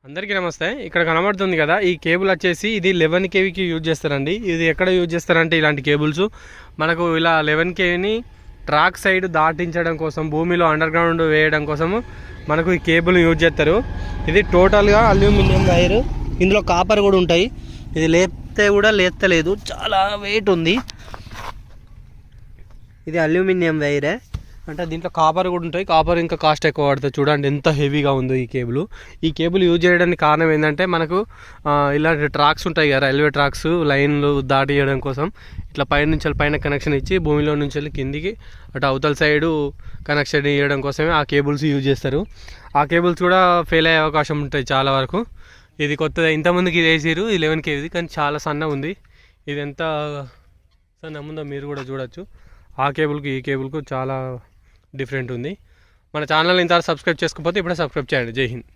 అందరికీ నమస్తే. ఇక్కడ కనబడుతుంది కదా, ఈ కేబుల్ వచ్చేసి ఇది 11 kVకి యూజ్ చేస్తారండి. ఇది ఎక్కడ యూజ్ చేస్తారంటే ఇలాంటి కేబుల్స్ మనకు ఇలా 11 kVని ట్రాక్ సైడ్ దాటించడం కోసం, భూమిలో అండర్ గ్రౌండ్ వేయడం కోసము మనకు ఈ కేబుల్ యూజ్ చేస్తారు. ఇది టోటల్గా అల్యూమినియం వైర్, ఇందులో కాపర్ కూడా ఉంటాయి. ఇది లేపితే కూడా లేస్తలేదు, చాలా వెయిట్ ఉంది. ఇది అల్యూమినియం వైరే, అంటే దీంట్లో కాపర్ కూడా ఉంటాయి. కాపర్ ఇంకా కాస్ట్ ఎక్కువ పడుతుంది. చూడండి ఎంత హెవీగా ఉందో ఈ కేబుల్. ఈ కేబుల్ యూజ్ చేయడానికి కారణం ఏంటంటే మనకు ఇలాంటి ట్రాక్స్ ఉంటాయి కదా, రైల్వే ట్రాక్స్ లైన్లు దాటియడం కోసం ఇట్లా పైన కనెక్షన్ ఇచ్చి భూమిలో నుంచి వెళ్ళి కిందికి అటు అవతల సైడు కనెక్షన్ ఇవ్వడం కోసమే ఆ కేబుల్స్ యూజ్ చేస్తారు. ఆ కేబుల్స్ కూడా ఫెయిల్ అయ్యే అవకాశం ఉంటుంది చాలా వరకు. ఇది కొత్తది, ఇంతమందికి ఇది వేసారు 11 kVది, కానీ చాలా సన్న ఉంది. ఇది ఎంత సన్న ఉందో మీరు కూడా చూడొచ్చు. ఆ కేబుల్కి ఈ కేబుల్కు చాలా డిఫరెంట్ ఉంది. మన ఛానల్ ఇంతవరకు సబ్స్క్రైబ్ చేసుకోకపోతే ఇప్పుడే సబ్స్క్రైబ్ చేయండి. జై హింద్.